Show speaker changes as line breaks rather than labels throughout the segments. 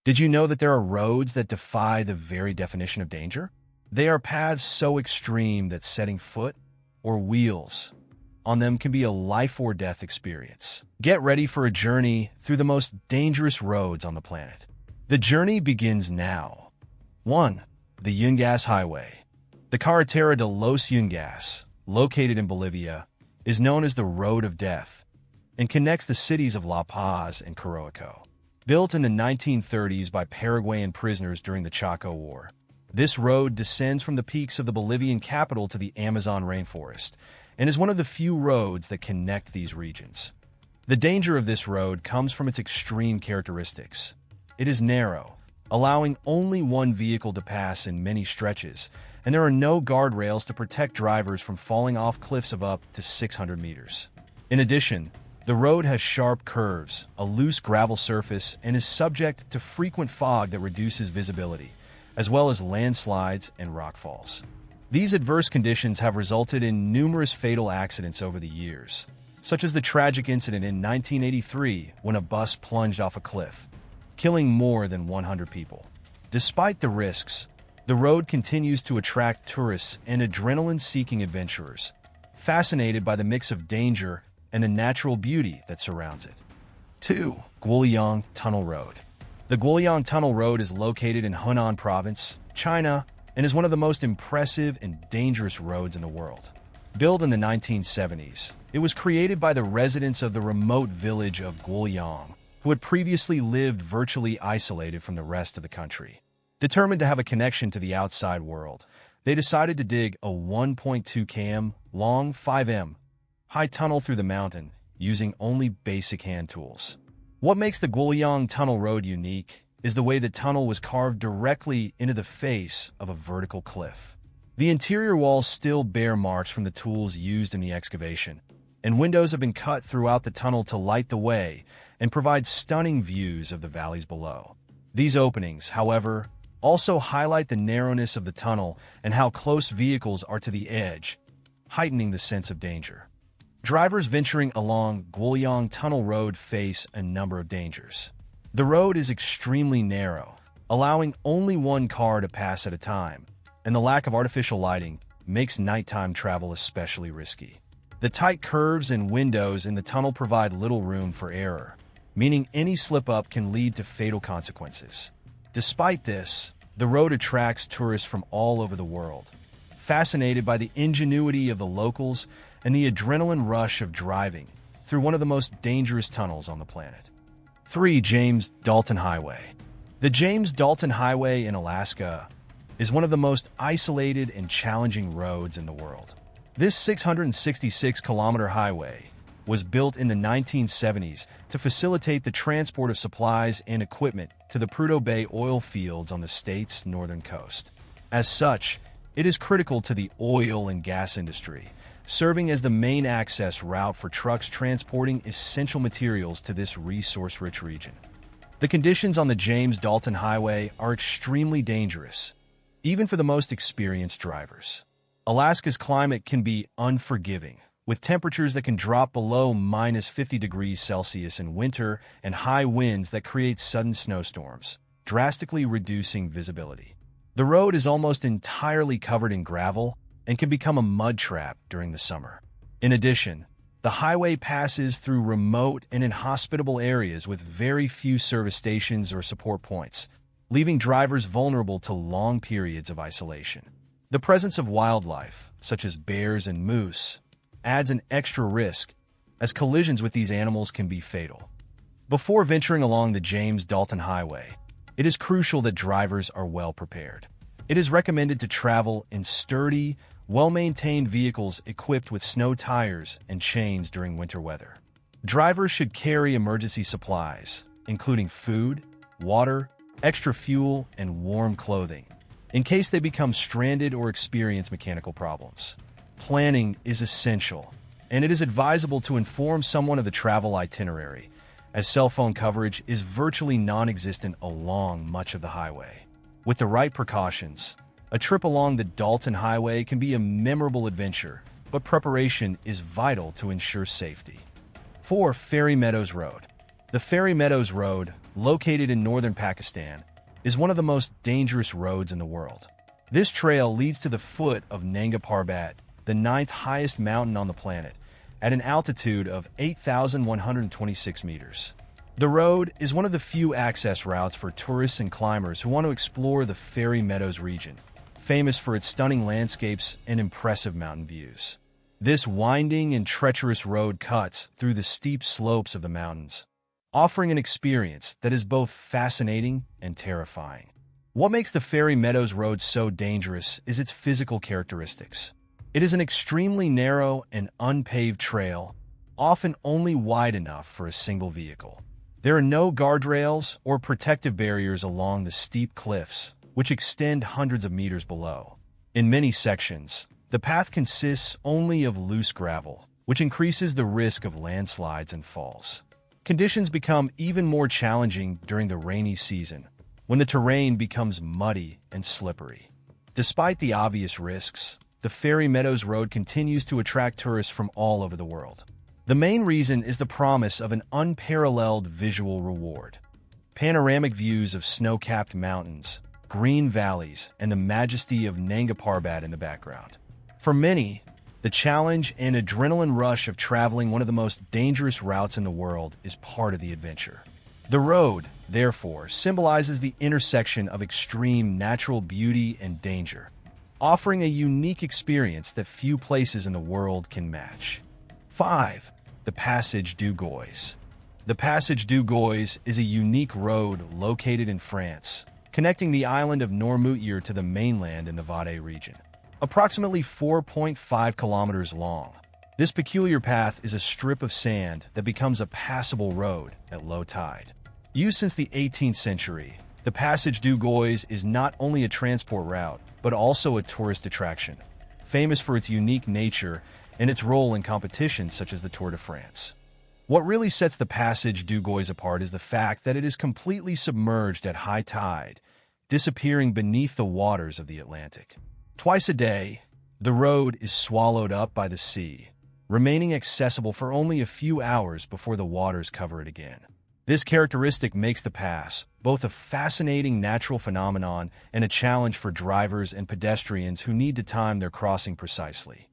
Did you know that there are roads that defy the very definition of danger? They are paths so extreme that setting foot or wheels on them can be a life or death experience. Get ready for a journey through the most dangerous roads on the planet. The journey begins now. 1. The Yungas Highway. The Carretera de los Yungas, located in Bolivia, is known as the Road of Death and connects the cities of La Paz and Coroico. Built in the 1930s by Paraguayan prisoners during the Chaco War, this road descends from the peaks of the Bolivian capital to the Amazon rainforest and is one of the few roads that connect these regions. The danger of this road comes from its extreme characteristics. It is narrow, allowing only one vehicle to pass in many stretches, and there are no guardrails to protect drivers from falling off cliffs of up to 600 meters. In addition, the road has sharp curves, a loose gravel surface, and is subject to frequent fog that reduces visibility, as well as landslides and rockfalls. These adverse conditions have resulted in numerous fatal accidents over the years, such as the tragic incident in 1983 when a bus plunged off a cliff, killing more than 100 people. Despite the risks, the road continues to attract tourists and adrenaline-seeking adventurers, fascinated by the mix of danger and the natural beauty that surrounds it. 2. Guoyang Tunnel Road. The Guoyang Tunnel Road is located in Hunan Province, China, and is one of the most impressive and dangerous roads in the world. Built in the 1970s, it was created by the residents of the remote village of Guoyang, who had previously lived virtually isolated from the rest of the country. Determined to have a connection to the outside world, they decided to dig a 1.2 km long, 5 m high tunnel through the mountain using only basic hand tools. What makes the Guoyang Tunnel Road unique is the way the tunnel was carved directly into the face of a vertical cliff. The interior walls still bear marks from the tools used in the excavation, and windows have been cut throughout the tunnel to light the way and provide stunning views of the valleys below. These openings, however, also highlight the narrowness of the tunnel and how close vehicles are to the edge, heightening the sense of danger. Drivers venturing along Guoyang Tunnel Road face a number of dangers. The road is extremely narrow, allowing only one car to pass at a time, and the lack of artificial lighting makes nighttime travel especially risky. The tight curves and windows in the tunnel provide little room for error, meaning any slip-up can lead to fatal consequences. Despite this, the road attracts tourists from all over the world, fascinated by the ingenuity of the locals and the adrenaline rush of driving through one of the most dangerous tunnels on the planet. 3. James Dalton Highway. The James Dalton Highway in Alaska is one of the most isolated and challenging roads in the world. This 666-kilometer highway was built in the 1970s to facilitate the transport of supplies and equipment to the Prudhoe Bay oil fields on the state's northern coast. As such, it is critical to the oil and gas industry, serving as the main access route for trucks transporting essential materials to this resource-rich region. The conditions on the James Dalton Highway are extremely dangerous, even for the most experienced drivers. Alaska's climate can be unforgiving, with temperatures that can drop below -50 degrees Celsius in winter and high winds that create sudden snowstorms, drastically reducing visibility. The road is almost entirely covered in gravel and can become a mud trap during the summer. In addition, the highway passes through remote and inhospitable areas with very few service stations or support points, leaving drivers vulnerable to long periods of isolation. The presence of wildlife, such as bears and moose, adds an extra risk, as collisions with these animals can be fatal. Before venturing along the James Dalton Highway, it is crucial that drivers are well prepared. It is recommended to travel in sturdy, well-maintained vehicles equipped with snow tires and chains during winter weather. Drivers should carry emergency supplies, including food, water, extra fuel, and warm clothing, in case they become stranded or experience mechanical problems. Planning is essential, and it is advisable to inform someone of the travel itinerary, as cell phone coverage is virtually non-existent along much of the highway. With the right precautions, a trip along the Dalton Highway can be a memorable adventure, but preparation is vital to ensure safety. 4. Fairy Meadows Road. The Fairy Meadows Road, located in northern Pakistan, is one of the most dangerous roads in the world. This trail leads to the foot of Nanga Parbat, the ninth highest mountain on the planet, at an altitude of 8,126 meters. The road is one of the few access routes for tourists and climbers who want to explore the Fairy Meadows region, famous for its stunning landscapes and impressive mountain views. This winding and treacherous road cuts through the steep slopes of the mountains, offering an experience that is both fascinating and terrifying. What makes the Fairy Meadows Road so dangerous is its physical characteristics. It is an extremely narrow and unpaved trail, often only wide enough for a single vehicle. There are no guardrails or protective barriers along the steep cliffs, which extend hundreds of meters below. In many sections, the path consists only of loose gravel, which increases the risk of landslides and falls. Conditions become even more challenging during the rainy season, when the terrain becomes muddy and slippery. Despite the obvious risks, the Fairy Meadows Road continues to attract tourists from all over the world. The main reason is the promise of an unparalleled visual reward. Panoramic views of snow-capped mountains, green valleys, and the majesty of Nanga Parbat in the background. For many, the challenge and adrenaline rush of traveling one of the most dangerous routes in the world is part of the adventure. The road, therefore, symbolizes the intersection of extreme natural beauty and danger, offering a unique experience that few places in the world can match. 5. The Passage du Gois. The Passage du Gois is a unique road located in France, connecting the island of Noirmoutier to the mainland in the Valais region. Approximately 4.5 kilometers long, this peculiar path is a strip of sand that becomes a passable road at low tide. Used since the 18th century, the Passage du Gois is not only a transport route, but also a tourist attraction, famous for its unique nature and its role in competitions such as the Tour de France. What really sets the Passage du Gois apart is the fact that it is completely submerged at high tide, disappearing beneath the waters of the Atlantic. Twice a day, the road is swallowed up by the sea, remaining accessible for only a few hours before the waters cover it again. This characteristic makes the pass both a fascinating natural phenomenon and a challenge for drivers and pedestrians who need to time their crossing precisely.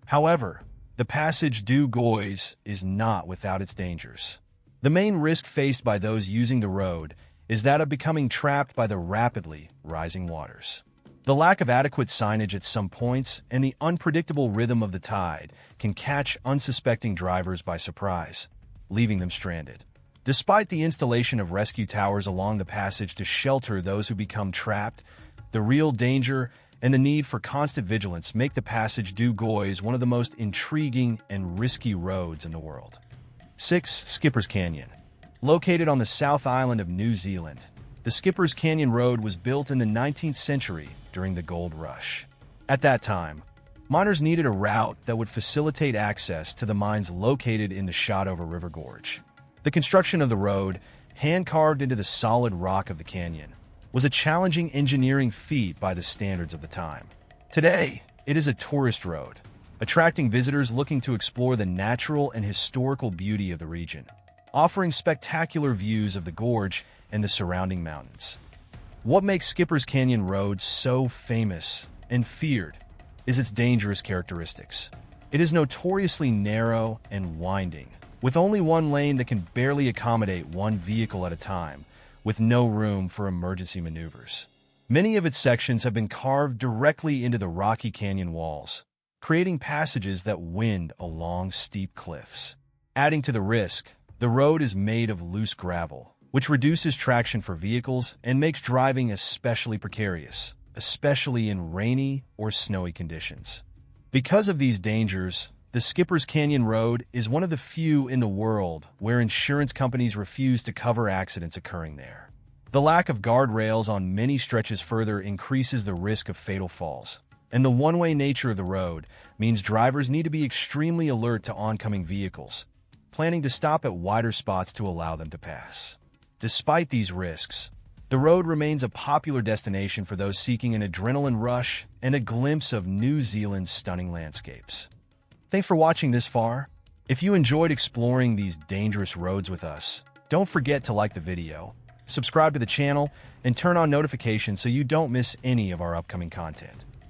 However, the Passage du Gois is not without its dangers. The main risk faced by those using the road is that of becoming trapped by the rapidly rising waters. The lack of adequate signage at some points and the unpredictable rhythm of the tide can catch unsuspecting drivers by surprise, leaving them stranded. Despite the installation of rescue towers along the passage to shelter those who become trapped, the real danger and the need for constant vigilance make the Passage du Gois one of the most intriguing and risky roads in the world. 6. Skipper's Canyon. Located on the South Island of New Zealand, the Skipper's Canyon Road was built in the 19th century during the gold rush. At that time, miners needed a route that would facilitate access to the mines located in the Shotover River Gorge. The construction of the road, hand-carved into the solid rock of the canyon, was a challenging engineering feat by the standards of the time. Today, it is a tourist road, attracting visitors looking to explore the natural and historical beauty of the region, offering spectacular views of the gorge and the surrounding mountains. What makes Skipper's Canyon Road so famous and feared is its dangerous characteristics. It is notoriously narrow and winding, with only one lane that can barely accommodate one vehicle at a time, with no room for emergency maneuvers. Many of its sections have been carved directly into the rocky canyon walls, creating passages that wind along steep cliffs. Adding to the risk, the road is made of loose gravel, which reduces traction for vehicles and makes driving especially precarious, especially in rainy or snowy conditions. Because of these dangers, the Skipper's Canyon Road is one of the few in the world where insurance companies refuse to cover accidents occurring there. The lack of guardrails on many stretches further increases the risk of fatal falls, and the one-way nature of the road means drivers need to be extremely alert to oncoming vehicles, planning to stop at wider spots to allow them to pass. Despite these risks, the road remains a popular destination for those seeking an adrenaline rush and a glimpse of New Zealand's stunning landscapes. Thanks for watching this far. If you enjoyed exploring these dangerous roads with us, don't forget to like the video, subscribe to the channel, and turn on notifications so you don't miss any of our upcoming content.